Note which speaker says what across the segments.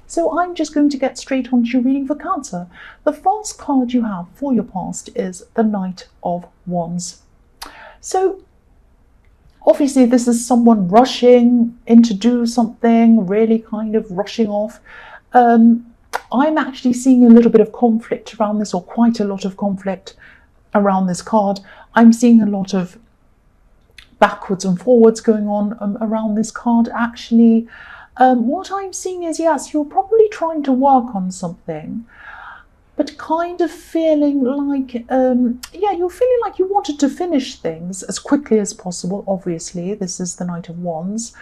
Speaker 1: So I'm just going to get straight on to your reading for Cancer. The first card you have for your past is the Knight of Wands. So obviously this is someone rushing in to do something, really kind of rushing off. I'm actually seeing a little bit of conflict around this, or quite a lot of conflict around this card. I'm seeing a lot of backwards and forwards going on around this card, actually. What I'm seeing is, yes, you're probably trying to work on something, but kind of feeling like, you're feeling like you wanted to finish things as quickly as possible. Obviously, this is the Knight of Wands.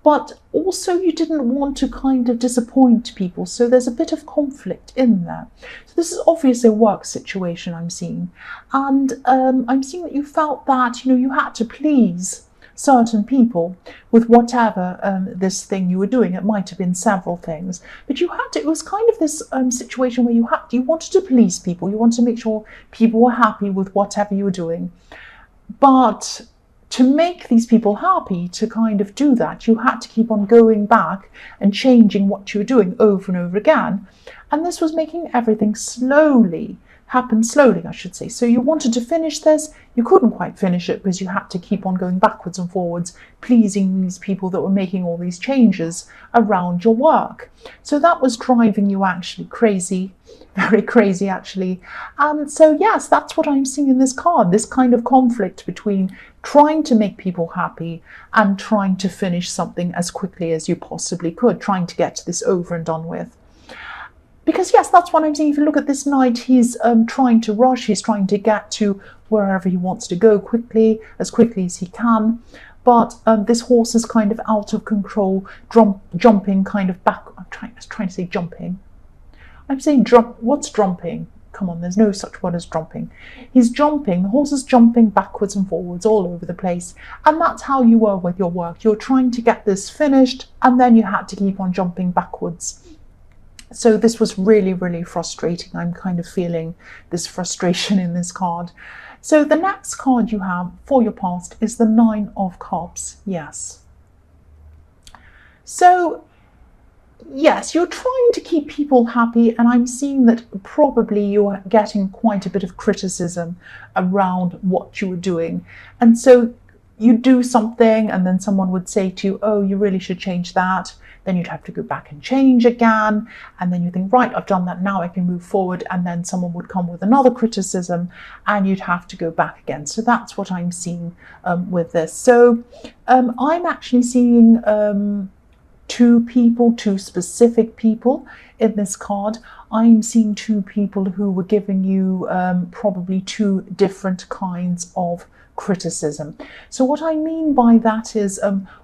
Speaker 1: But also you didn't want to kind of disappoint people. So there's a bit of conflict in there. So this is obviously a work situation I'm seeing. And I'm seeing that you felt that, you had to please certain people with whatever this thing you were doing. It might have been several things, but you had to, it was kind of this situation where you wanted to please people. You wanted to make sure people were happy with whatever you were doing. But to make these people happy, to kind of do that, you had to keep on going back and changing what you were doing over and over again. And this was making everything happen slowly, I should say. So you wanted to finish this, you couldn't quite finish it because you had to keep on going backwards and forwards, pleasing these people that were making all these changes around your work. So that was driving you actually crazy, very crazy actually. And so yes, that's what I'm seeing in this card, this kind of conflict between trying to make people happy and trying to finish something as quickly as you possibly could, trying to get this over and done with. Because yes, that's what I'm saying. If you look at this knight, he's trying to rush, he's trying to get to wherever he wants to go quickly as he can. But this horse is kind of out of control, jumping kind of back. I'm trying to say jumping. I'm saying what's jumping? Come on, there's no such word as jumping. He's jumping, the horse is jumping backwards and forwards all over the place. And that's how you were with your work. You're trying to get this finished, and then you had to keep on jumping backwards. So this was really, really frustrating. I'm kind of feeling this frustration in this card. So the next card you have for your past is the Nine of Cups. Yes. So yes, you're trying to keep people happy, and I'm seeing that probably you're getting quite a bit of criticism around what you were doing. And so you do something and then someone would say to you, oh, you really should change that. Then you'd have to go back and change again. And then you think, right, I've done that, now I can move forward. And then someone would come with another criticism and you'd have to go back again. So that's what I'm seeing with this. So I'm actually seeing two specific people in this card. I'm seeing two people who were giving you probably two different kinds of criticism. So what I mean by that is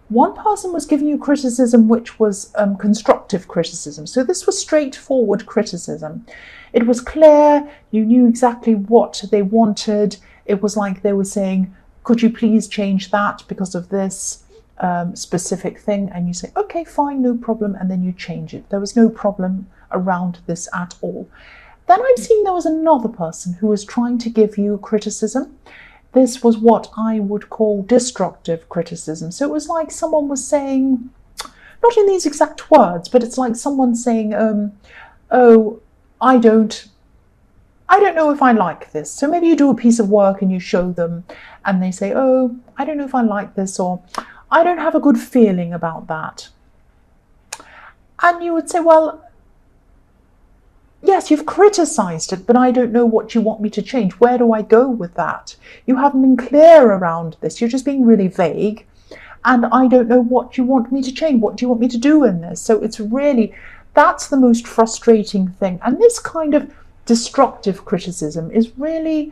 Speaker 1: one person was giving you criticism which was constructive criticism. So this was straightforward criticism. It was clear, you knew exactly what they wanted. It was like they were saying, could you please change that because of this specific thing? And you say, okay, fine, no problem, and then you change it. There was no problem around this at all. Then I'm seeing there was another person who was trying to give you criticism. This was what I would call destructive criticism. So it was like someone was saying, not in these exact words, but it's like someone saying, oh, I don't know if I like this. So maybe you do a piece of work and you show them and they say, oh, I don't know if I like this, or I don't have a good feeling about that. And you would say, well, yes, you've criticized it, but I don't know what you want me to change. Where do I go with that? You haven't been clear around this. You're just being really vague. And I don't know what you want me to change. What do you want me to do in this? So it's really, that's the most frustrating thing. And this kind of destructive criticism is really,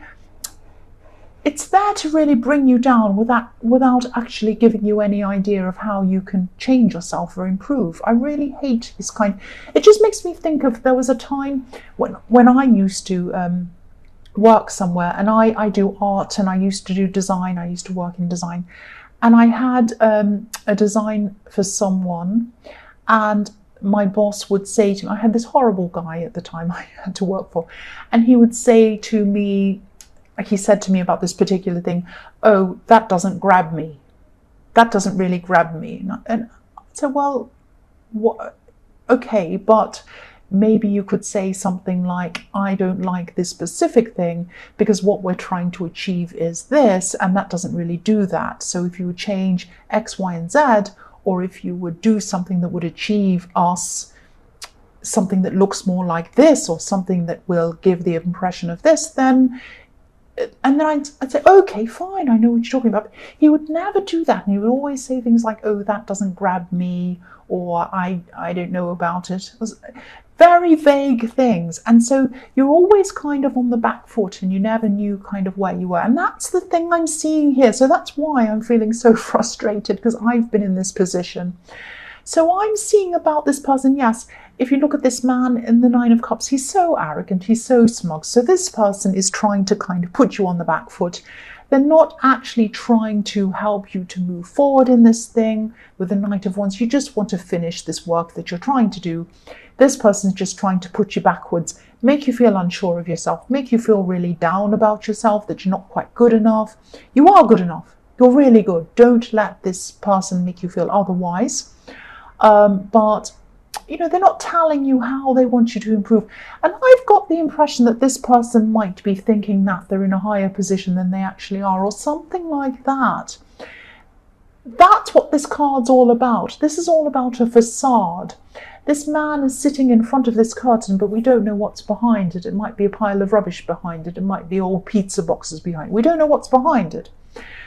Speaker 1: it's there to really bring you down without actually giving you any idea of how you can change yourself or improve. I really hate this kind. It just makes me think of, there was a time when I used to work somewhere, and I do art and I used to do design. I used to work in design, and I had a design for someone, and my boss would say to me, I had this horrible guy at the time I had to work for, and he would say to me, he said to me about this particular thing, oh, that doesn't grab me. That doesn't really grab me. And I said, well, what? okay, but maybe you could say something like, I don't like this specific thing because what we're trying to achieve is this, and that doesn't really do that. So if you would change X, Y, and Z, or if you would do something that would achieve us something that looks more like this, or something that will give the impression of this, then I'd say, okay, fine, I know what you're talking about. He would never do that, and he would always say things like, oh, that doesn't grab me, or I don't know about it. It was very vague things, and so you're always kind of on the back foot, and you never knew kind of where you were. And that's the thing I'm seeing here. So that's why I'm feeling so frustrated, because I've been in this position. So I'm seeing about this person, yes, if you look at this man in the Nine of Cups, he's so arrogant, he's so smug. So this person is trying to kind of put you on the back foot. They're not actually trying to help you to move forward in this thing. With the Knight of Wands, you just want to finish this work that you're trying to do. This person's just trying to put you backwards, make you feel unsure of yourself, make you feel really down about yourself, that you're not quite good enough. You are good enough. You're really good. Don't let this person make you feel otherwise. But they're not telling you how they want you to improve. And I've got the impression that this person might be thinking that they're in a higher position than they actually are, or something like that. That's what this card's all about. This is all about a facade. This man is sitting in front of this curtain, but we don't know what's behind it. It might be a pile of rubbish behind it. It might be old pizza boxes behind it. We don't know what's behind it.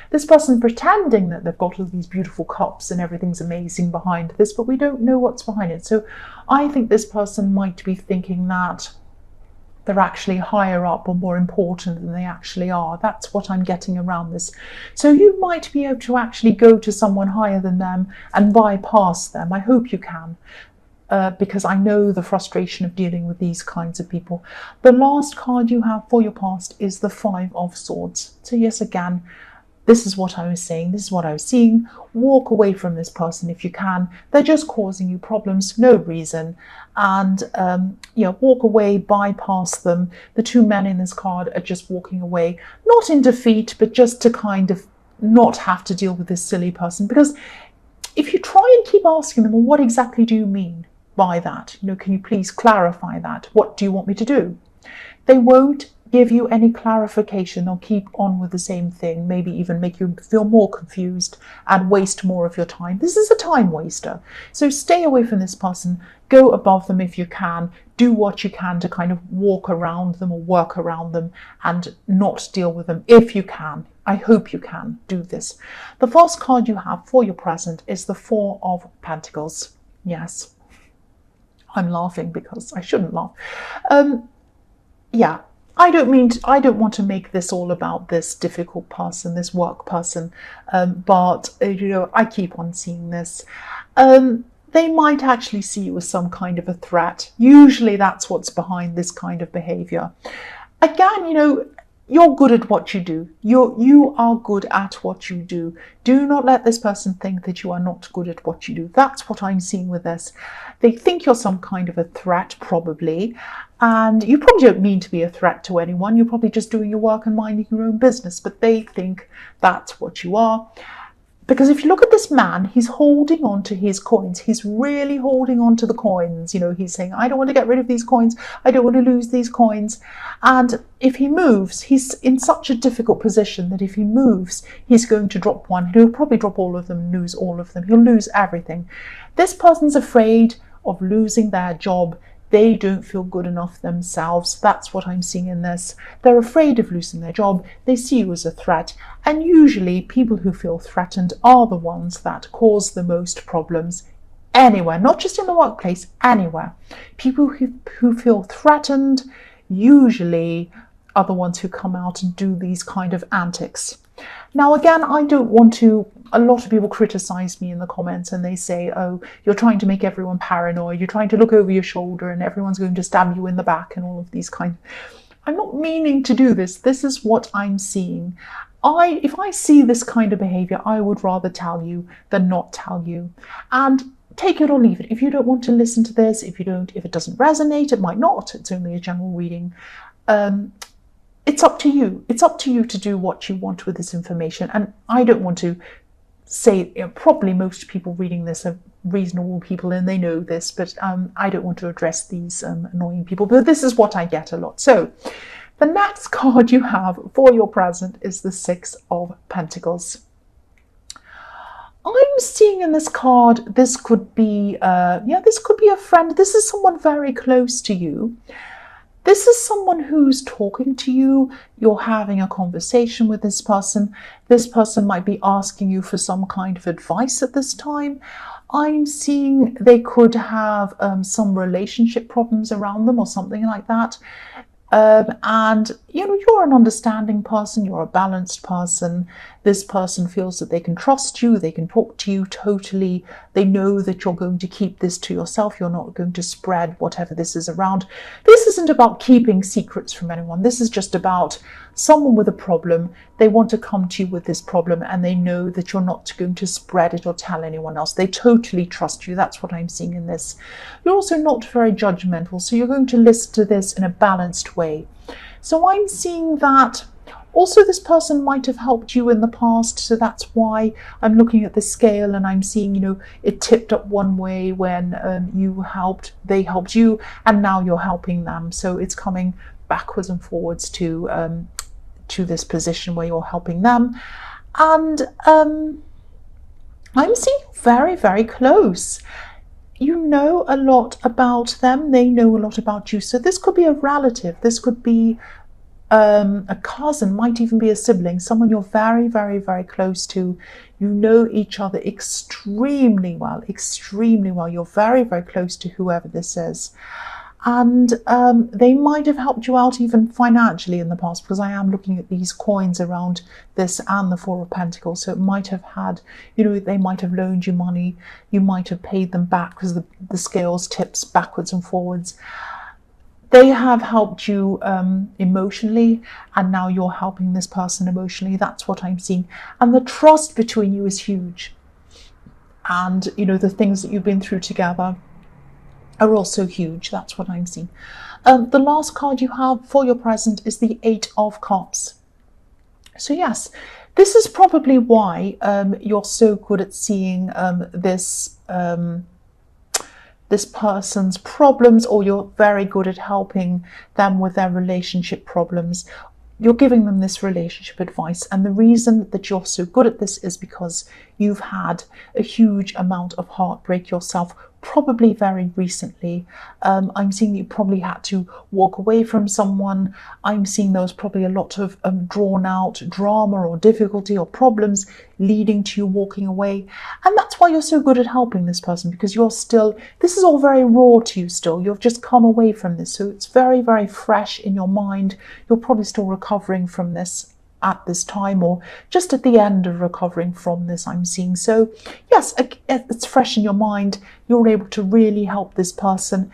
Speaker 1: This person's pretending that they've got all these beautiful cups and everything's amazing behind this, but we don't know what's behind it. So I think this person might be thinking that they're actually higher up or more important than they actually are. That's what I'm getting around this. So you might be able to actually go to someone higher than them and bypass them. I hope you can. Because I know the frustration of dealing with these kinds of people. The last card you have for your past is the Five of Swords. So yes, again, this is what I was saying, this is what I was seeing. Walk away from this person if you can. They're just causing you problems, no reason. And walk away, bypass them. The two men in this card are just walking away, not in defeat, but just to kind of not have to deal with this silly person. Because if you try and keep asking them, well, what exactly do you mean by that? Can you please clarify that? What do you want me to do? They won't give you any clarification. They'll keep on with the same thing, maybe even make you feel more confused and waste more of your time. This is a time waster. So stay away from this person, go above them if you can, do what you can to kind of walk around them or work around them and not deal with them if you can. I hope you can do this. The first card you have for your present is the Four of Pentacles. Yes, I'm laughing because I shouldn't laugh. I don't want to make this all about this difficult person, this work person, but I keep on seeing this. They might actually see you as some kind of a threat. Usually that's what's behind this kind of behavior. Again, you're good at what you do. You are good at what you do. Do not let this person think that you are not good at what you do. That's what I'm seeing with this. They think you're some kind of a threat, probably. And you probably don't mean to be a threat to anyone. You're probably just doing your work and minding your own business. But they think that's what you are. Because if you look at this man, he's holding on to his coins. He's really holding on to the coins. He's saying, I don't want to get rid of these coins. I don't want to lose these coins. And if he moves, he's in such a difficult position that if he moves, he's going to drop one. He'll probably drop all of them and lose all of them. He'll lose everything. This person's afraid of losing their job. They don't feel good enough themselves. That's what I'm seeing in this. They're afraid of losing their job. They see you as a threat. And usually people who feel threatened are the ones that cause the most problems anywhere, not just in the workplace, anywhere. People who feel threatened usually are the ones who come out and do these kind of antics. Now, again, I don't want to, a lot of people criticize me in the comments and they say, oh, you're trying to make everyone paranoid, you're trying to look over your shoulder and everyone's going to stab you in the back and all of these I'm not meaning to do this. This is what I'm seeing. If I see this kind of behavior, I would rather tell you than not tell you. And take it or leave it. If you don't want to listen to this, if it doesn't resonate, it might not. It's only a general reading. It's up to you. It's up to you to do what you want with this information. And I don't want to say, probably most people reading this are reasonable people and they know this, but I don't want to address these annoying people, but this is what I get a lot. So the next card you have for your present is the Six of Pentacles. I'm seeing in this card, this could be, this could be a friend. This is someone very close to you. This is someone who's talking to you. You're having a conversation with this person. This person might be asking you for some kind of advice at this time. I'm seeing they could have some relationship problems around them or something like that. And you're an understanding person, you're a balanced person. This person feels that they can trust you, they can talk to you totally. They know that you're going to keep this to yourself. You're not going to spread whatever this is around. This isn't about keeping secrets from anyone. This is just about someone with a problem. They want to come to you with this problem and they know that you're not going to spread it or tell anyone else. They totally trust you. That's what I'm seeing in this. You're also not very judgmental, so you're going to listen to this in a balanced way. So I'm seeing that also this person might have helped you in the past, so that's why I'm looking at the scale and I'm seeing, it tipped up one way when they helped you, and now you're helping them. So it's coming backwards and forwards to this position where you're helping them. And I'm seeing very, very close. You know a lot about them. They know a lot about you. So this could be a relative. This could be a cousin, might even be a sibling, someone you're very, very, very close to. You know each other extremely well, extremely well. You're very, very close to whoever this is. And they might have helped you out even financially in the past, because I am looking at these coins around this and the Four of Pentacles. So it might have had, they might have loaned you money. You might have paid them back because the scales tips backwards and forwards. They have helped you emotionally, and now you're helping this person emotionally. That's what I'm seeing. And the trust between you is huge. And, the things that you've been through together are also huge. That's what I'm seeing. The last card you have for your present is the Eight of Cups. So yes, this is probably why you're so good at seeing this person's problems, or you're very good at helping them with their relationship problems. You're giving them this relationship advice, and the reason that you're so good at this is because you've had a huge amount of heartbreak yourself, probably very recently. I'm seeing that you probably had to walk away from someone. I'm seeing there was probably a lot of drawn out drama or difficulty or problems leading to you walking away. And that's why you're so good at helping this person, because this is all very raw to you still. You've just come away from this. So it's very, very fresh in your mind. You're probably still recovering from this at this time, or just at the end of recovering from this, I'm seeing. So yes, it's fresh in your mind. You're able to really help this person.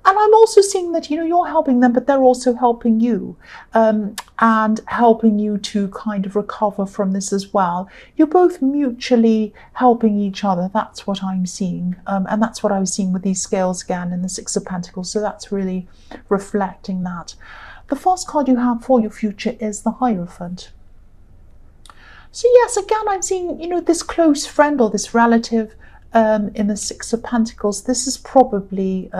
Speaker 1: And I'm also seeing that, you're helping them, but they're also helping you, and helping you to kind of recover from this as well. You're both mutually helping each other. That's what I'm seeing. And that's what I was seeing with these scales again in the Six of Pentacles. So that's really reflecting that. The first card you have for your future is the Hierophant. So yes, again, I'm seeing, this close friend or this relative in the Six of Pentacles. This is probably,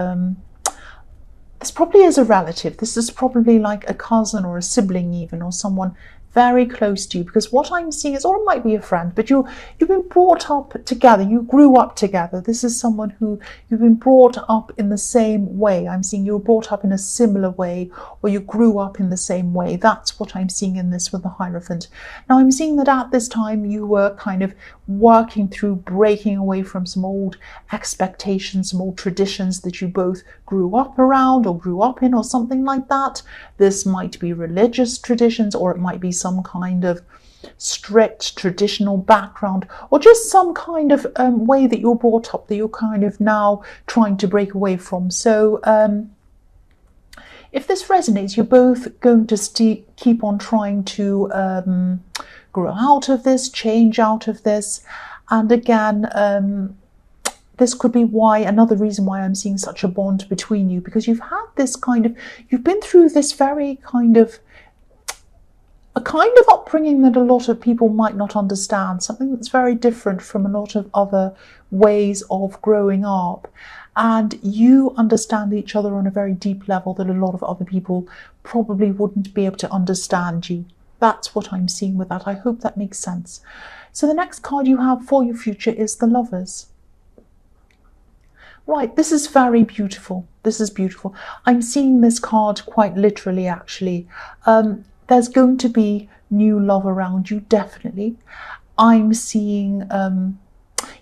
Speaker 1: this probably is a relative. This is probably like a cousin or a sibling even, or someone very close to you, because what I'm seeing is, or it might be a friend, but you've been brought up together. You grew up together. This is someone who you've been brought up in the same way. I'm seeing you were brought up in a similar way, or you grew up in the same way. That's what I'm seeing in this with the Hierophant. Now I'm seeing that at this time you were kind of working through breaking away from some old expectations, some old traditions that you both grew up around or grew up in, or something like that. This might be religious traditions, or it might be some kind of strict traditional background, or just some kind of way that you're brought up that you're kind of now trying to break away from. So if this resonates, you're both going to keep on trying to grow out of this, change out of this. And again, this could be another reason why I'm seeing such a bond between you, because you've been through this very kind of a kind of upbringing that a lot of people might not understand, something that's very different from a lot of other ways of growing up. And you understand each other on a very deep level that a lot of other people probably wouldn't be able to understand you. That's what I'm seeing with that. I hope that makes sense. So the next card you have for your future is the Lovers. Right, this is very beautiful. This is beautiful. I'm seeing this card quite literally, actually. There's going to be new love around you, definitely. I'm seeing,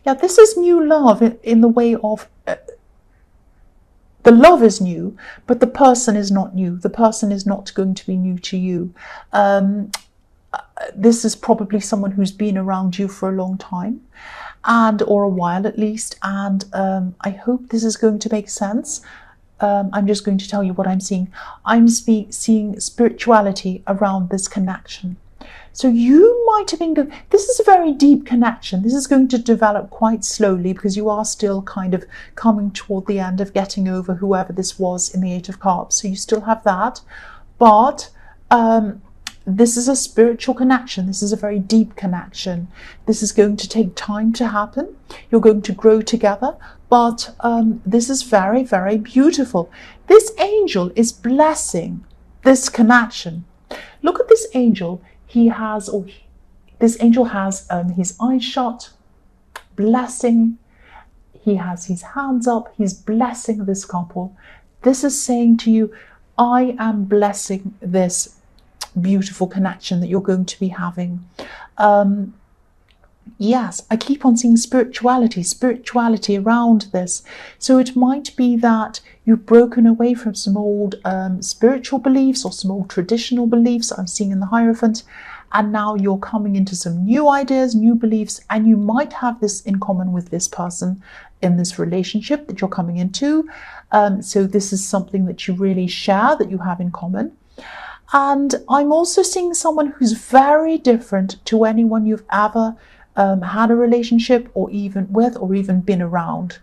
Speaker 1: yeah, this is new love in the way of, the love is new, but the person is not new. The person is not going to be new to you. This is probably someone who's been around you for a long time, or a while at least, and I hope this is going to make sense. I'm just going to tell you what I'm seeing. I'm seeing spirituality around this connection. So you might have been going, this is a very deep connection. This is going to develop quite slowly because you are still kind of coming toward the end of getting over whoever this was in the Eight of Cups. So you still have that. But this is a spiritual connection. This is a very deep connection. This is going to take time to happen. You're going to grow together. But this is very, very beautiful. This angel is blessing this connection. Look at this angel. This angel has his eyes shut, blessing. He has his hands up. He's blessing this couple. This is saying to you, I am blessing this beautiful connection that you're going to be having. Yes, I keep on seeing spirituality around this. So it might be that you've broken away from some old spiritual beliefs or some old traditional beliefs I'm seeing in the Hierophant, and now you're coming into some new ideas, new beliefs, and you might have this in common with this person in this relationship that you're coming into. So this is something that you really share, that you have in common. And I'm also seeing someone who's very different to anyone you've ever had a relationship or even with or even been around.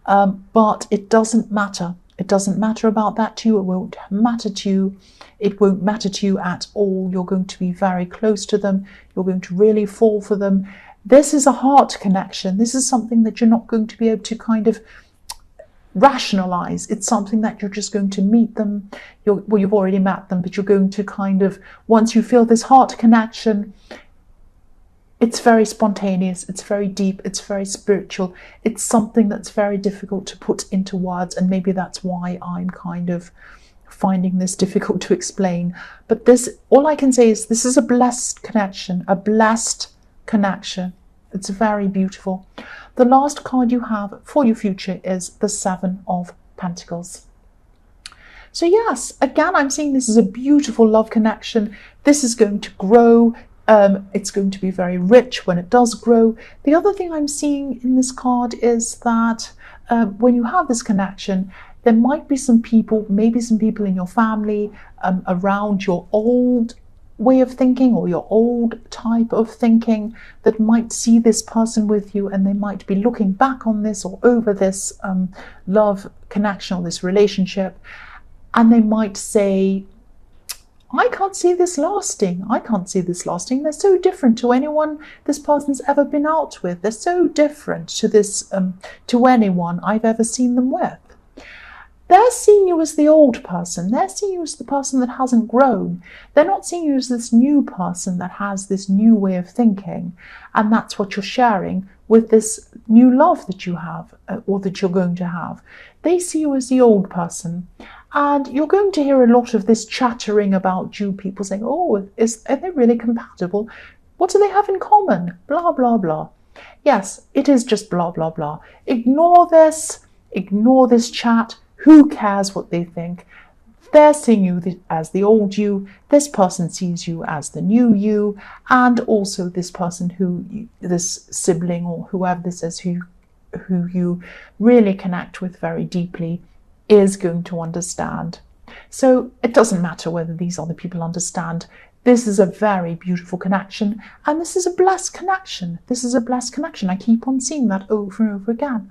Speaker 1: But it doesn't matter. It doesn't matter about that to you. It won't matter to you. It won't matter to you at all. You're going to be very close to them. You're going to really fall for them. This is a heart connection. This is something that you're not going to be able to kind of rationalize. It's something that you're just going to meet them. Well, you've already met them, but you're going to kind of, once you feel this heart connection, it's very spontaneous, it's very deep, it's very spiritual. It's something that's very difficult to put into words, and maybe that's why I'm kind of finding this difficult to explain. But this, all I can say is this is a blessed connection, a blessed connection. It's very beautiful. The last card you have for your future is the Seven of Pentacles. So yes, again, I'm seeing this is a beautiful love connection. This is going to grow. It's going to be very rich when it does grow. The other thing I'm seeing in this card is that when you have this connection, there might be some people, maybe some people in your family around your old way of thinking or your old type of thinking that might see this person with you, and they might be looking back on this or over this love connection or this relationship, and they might say, I can't see this lasting. I can't see this lasting. They're so different to anyone this person's ever been out with. They're so different to this, to anyone I've ever seen them with. They're seeing you as the old person. They're seeing you as the person that hasn't grown. They're not seeing you as this new person that has this new way of thinking. And that's what you're sharing with this new love that you have, or that you're going to have. They see you as the old person. And you're going to hear a lot of this chattering about you, people saying, oh, are they really compatible? What do they have in common? Blah, blah, blah. Yes, it is just blah, blah, blah. Ignore this chat. Who cares what they think? They're seeing you as the old you. This person sees you as the new you. And also this person this sibling or whoever this is who you really connect with very deeply is going to understand. So it doesn't matter whether these other people understand. This is a very beautiful connection, and this is a blessed connection. This is a blessed connection. I keep on seeing that over and over again.